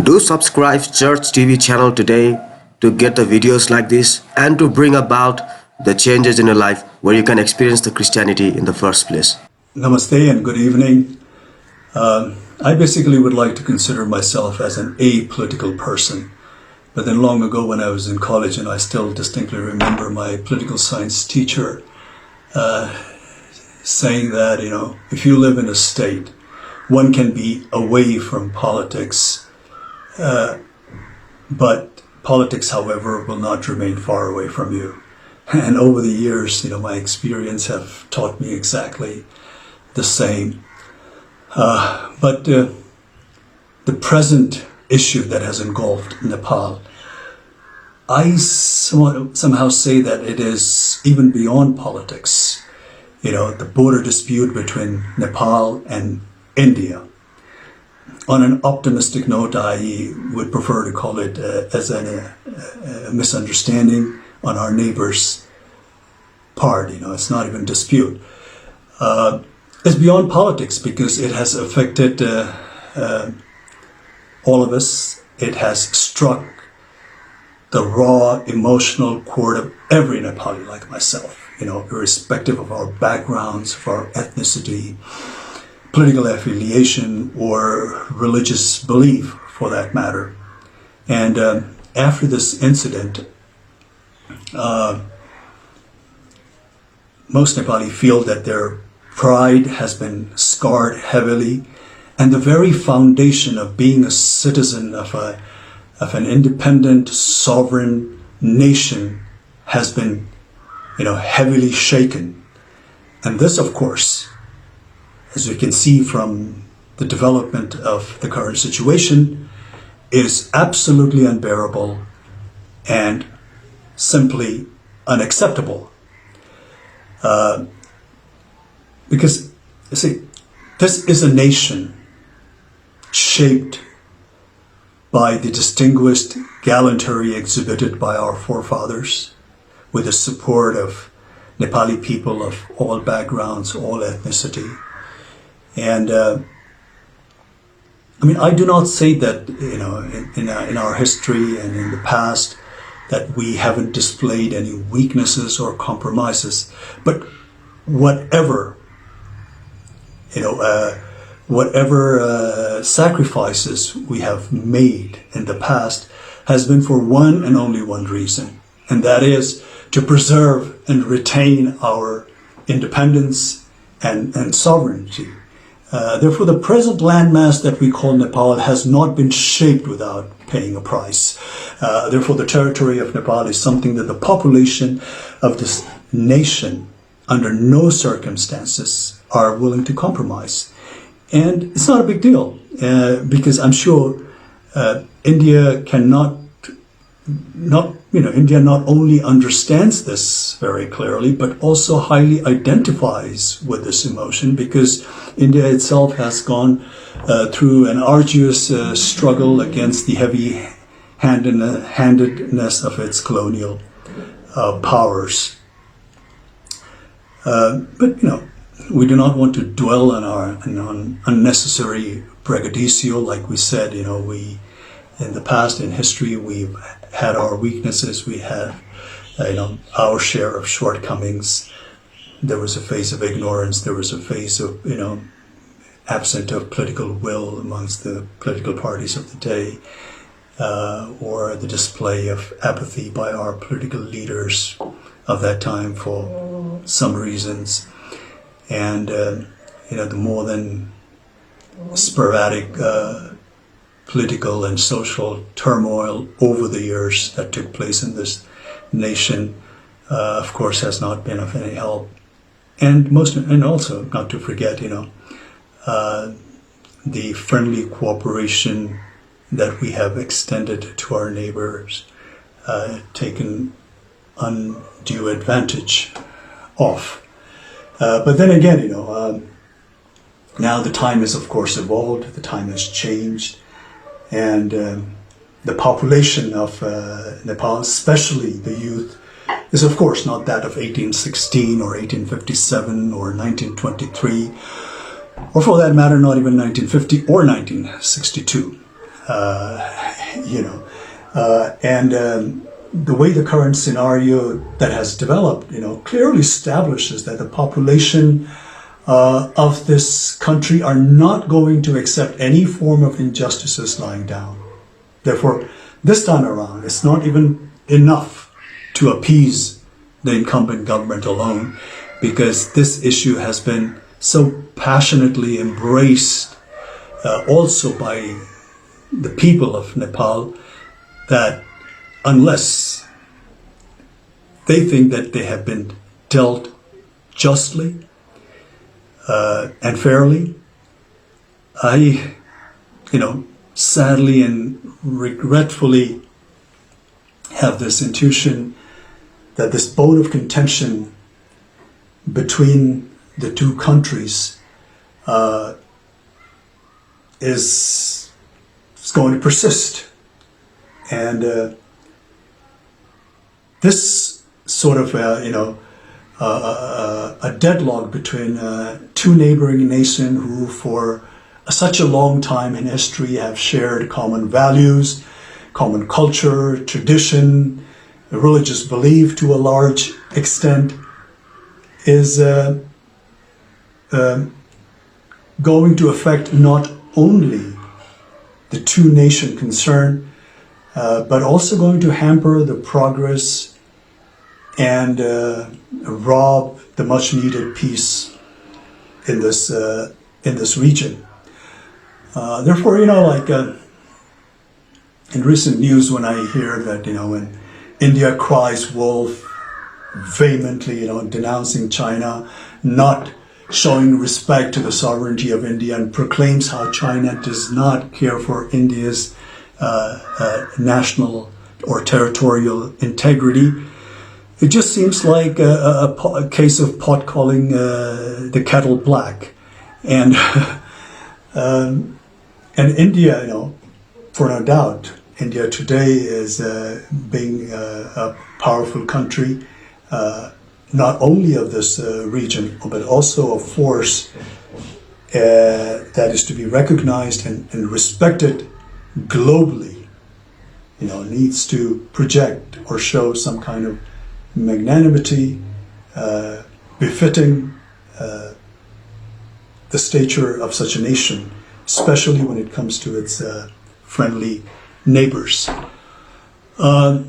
Do subscribe Church TV channel today to get the videos like this and to bring about the changes in your life where you can experience the Christianity in the first place. Namaste and good evening. I basically would like to consider myself as an apolitical person. But then long ago when I was in college, and I still distinctly remember my political science teacher saying that, if you live in a state, one can be away from politics, but politics, however, will not remain far away from you. And over the years, my experience have taught me exactly the same. But the present issue that has engulfed Nepal, I somehow say that it is even beyond politics. The border dispute between Nepal and India. On an optimistic note, I would prefer to call it as a misunderstanding on our neighbor's part. It's not even dispute. It's beyond politics because it has affected all of us. It has struck the raw emotional chord of every Nepali like myself, irrespective of our backgrounds, of our ethnicity, political affiliation, or religious belief for that matter. And after this incident, most Nepali feel that their pride has been scarred heavily, and the very foundation of being a citizen of an independent, sovereign nation has been, heavily shaken. And this, of course, as we can see from the development of the current situation, is absolutely unbearable and simply unacceptable. Because, you see, this is a nation shaped by the distinguished gallantry exhibited by our forefathers, with the support of Nepali people of all backgrounds, all ethnicity. And I do not say that, in our history and in the past, that we haven't displayed any weaknesses or compromises. But whatever sacrifices we have made in the past has been for one and only one reason, and that is to preserve and retain our independence and sovereignty. Therefore, the present landmass that we call Nepal has not been shaped without paying a price. Therefore, the territory of Nepal is something that the population of this nation, under no circumstances, are willing to compromise. And it's not a big deal, because I'm sure India India not only understands this very clearly, but also highly identifies with this emotion, because India itself has gone through an arduous struggle against the heavy-handedness of its colonial powers. But we do not want to dwell on unnecessary braggadocio. Like we said, we in the past, in history, we've had our weaknesses. We had, our share of shortcomings. There was a phase of ignorance. There was a phase of, absent of political will amongst the political parties of the day, or the display of apathy by our political leaders of that time for some reasons. And, the more than sporadic political and social turmoil over the years that took place in this nation, of course, has not been of any help. And also not to forget, the friendly cooperation that we have extended to our neighbors, taken undue advantage of. But then again, now the time has, of course, evolved, the time has changed, and the population of Nepal, especially the youth, is of course not that of 1816 or 1857 or 1923, or for that matter, not even 1950 or 1962. you know, and the way the current scenario that has developed, clearly establishes that the population of this country are not going to accept any form of injustices lying down. Therefore, this time around, it's not even enough to appease the incumbent government alone, because this issue has been so passionately embraced also by the people of Nepal, that unless they think that they have been dealt justly and fairly, I, sadly and regretfully have this intuition that this bone of contention between the two countries is going to persist. And this sort of, a deadlock between two neighboring nations who for such a long time in history have shared common values, common culture, tradition, religious belief to a large extent, is going to affect not only the two nations concerned, but also going to hamper the progress and rob the much needed peace in this region. Therefore, in recent news, when I hear that, when India cries wolf vehemently, denouncing China, not showing respect to the sovereignty of India, and proclaims how China does not care for India's national or territorial integrity, it just seems like a case of pot calling the kettle black. And and India, for no doubt, India today is being a powerful country, not only of this region, but also a force that is to be recognized and respected globally, needs to project or show some kind of magnanimity befitting the stature of such a nation, especially when it comes to its friendly neighbors. But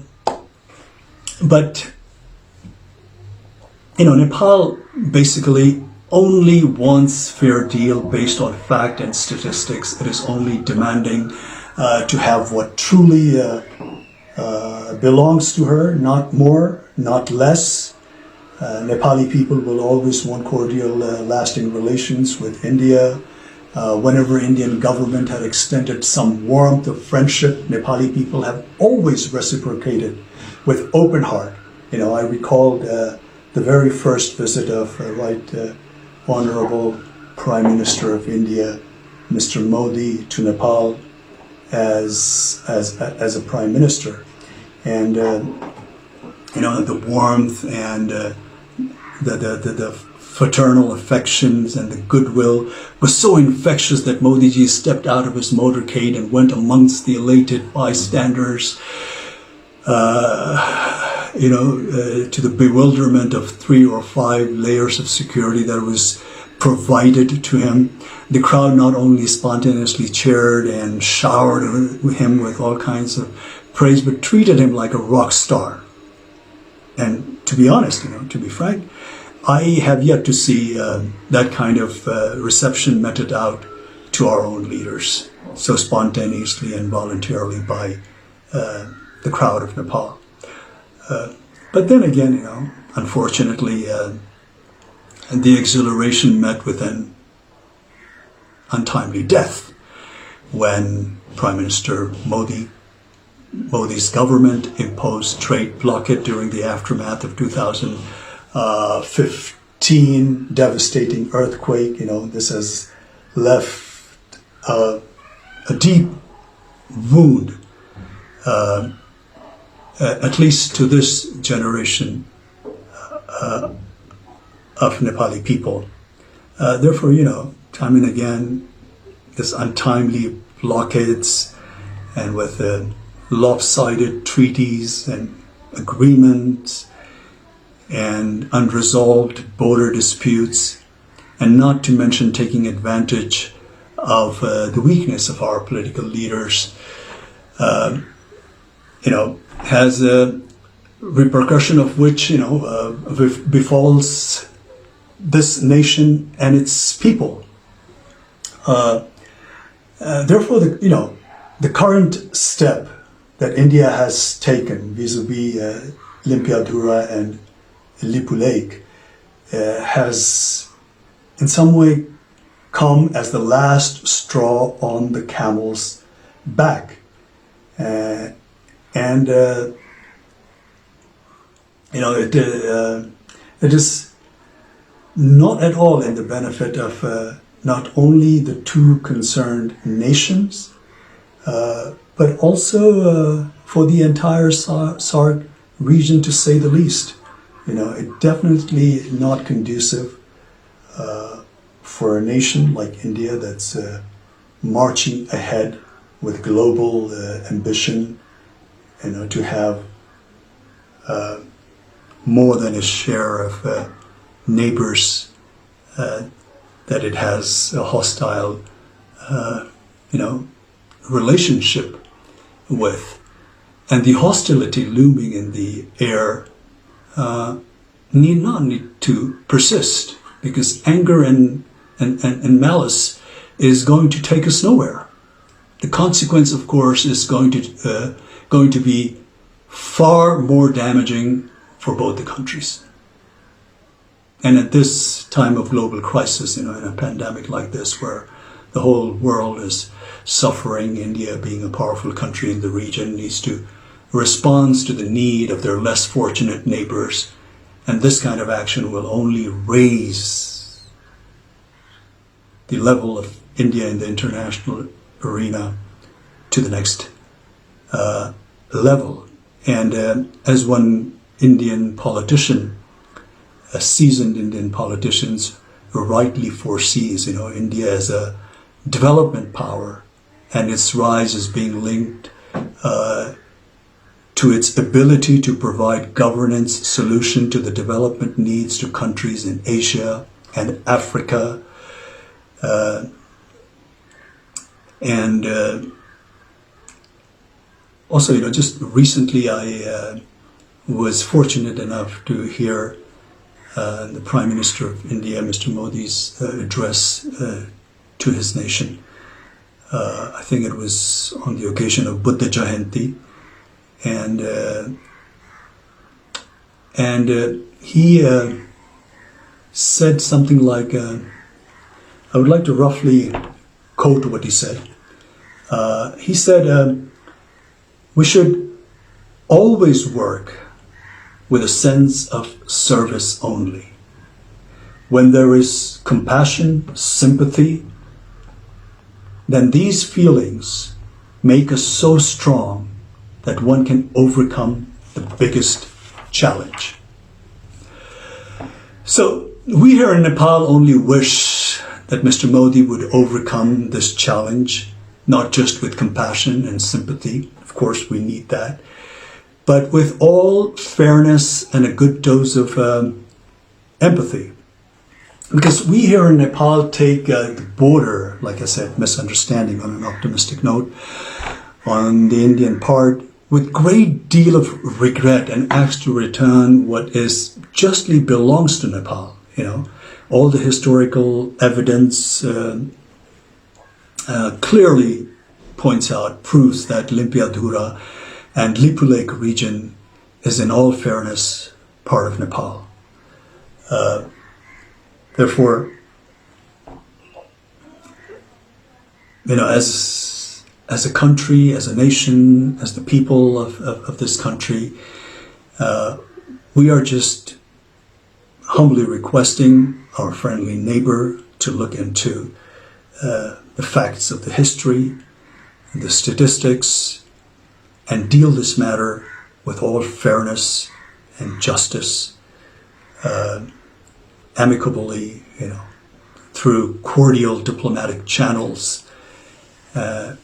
Nepal basically only wants fair deal based on fact and statistics. It is only demanding to have what truly belongs to her, not more, not less. Nepali people will always want cordial, lasting relations with India. Whenever Indian government had extended some warmth of friendship, Nepali people have always reciprocated with open heart. I recalled the very first visit of Right Honorable Prime Minister of India, Mr. Modi, to Nepal as a Prime Minister, and the warmth and the fraternal affections and the goodwill was so infectious that Modi ji stepped out of his motorcade and went amongst the elated bystanders, to the bewilderment of 3 or 5 layers of security that was provided to him. The crowd not only spontaneously cheered and showered him with all kinds of praise, but treated him like a rock star. And to be honest, to be frank, I have yet to see that kind of reception meted out to our own leaders so spontaneously and voluntarily by the crowd of Nepal. But then again, unfortunately, the exhilaration met with an untimely death when Prime Minister Modi's government imposed trade blockade during the aftermath of 2015 devastating earthquake. This has left a deep wound, at least to this generation of Nepali people. Therefore, time and again, this untimely blockades and with lopsided treaties and agreements and unresolved border disputes, and not to mention taking advantage of the weakness of our political leaders, has a repercussion of which, befalls this nation and its people. Therefore, the current step that India has taken vis-a-vis Limpiadhura and Lipu Lake has in some way come as the last straw on the camel's back. It is not at all in the benefit of not only the two concerned nations, but also for the entire SARC region, to say the least. It definitely not conducive for a nation like India that's marching ahead with global ambition, to have more than a share of neighbors that it has a hostile, relationship with. And the hostility looming in the air need not to persist, because anger and malice is going to take us nowhere. The consequence, of course, is going to be far more damaging for both the countries. And at this time of global crisis, in a pandemic like this, where the whole world is suffering, India, being a powerful country in the region, needs to respond to the need of their less fortunate neighbors. And this kind of action will only raise the level of India in the international arena to the next level. And as one Indian politician, a seasoned Indian politician, rightly foresees, India as a development power, and its rise is being linked to its ability to provide governance solution to the development needs to countries in Asia and Africa. Also, just recently I was fortunate enough to hear the Prime Minister of India, Mr. Modi's address to his nation. I think it was on the occasion of Buddha Jayanti, and he said something like, I would like to roughly quote what he said. He said, we should always work with a sense of service only. When there is compassion, sympathy, then these feelings make us so strong that one can overcome the biggest challenge. So we here in Nepal only wish that Mr. Modi would overcome this challenge, not just with compassion and sympathy. Of course, we need that, but with all fairness and a good dose of empathy. Because we here in Nepal take the border, like I said, misunderstanding on an optimistic note, on the Indian part, with great deal of regret, and ask to return what is justly belongs to Nepal. All the historical evidence clearly points out, proves that Limpiadhura and Lipu Lake region is in all fairness part of Nepal. Therefore, as a country, as a nation, as the people of this country, we are just humbly requesting our friendly neighbor to look into the facts of the history and the statistics, and deal this matter with all fairness and justice, amicably, through cordial diplomatic channels,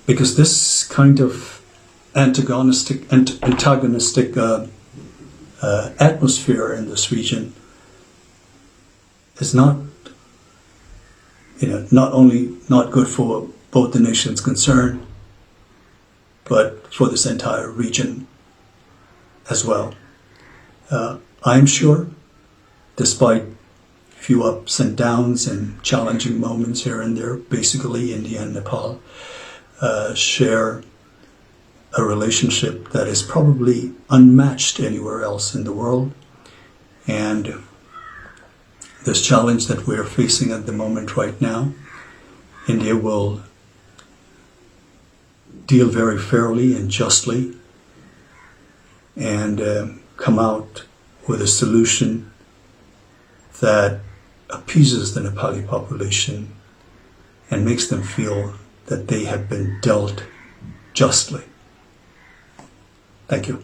because this kind of antagonistic atmosphere in this region is not, not only not good for both the nations concerned, but for this entire region as well. I'm sure, despite few ups and downs and challenging moments here and there, basically India and Nepal share a relationship that is probably unmatched anywhere else in the world. And this challenge that we're facing at the moment right now, India will deal very fairly and justly and come out with a solution that appeases the Nepali population and makes them feel that they have been dealt justly. Thank you.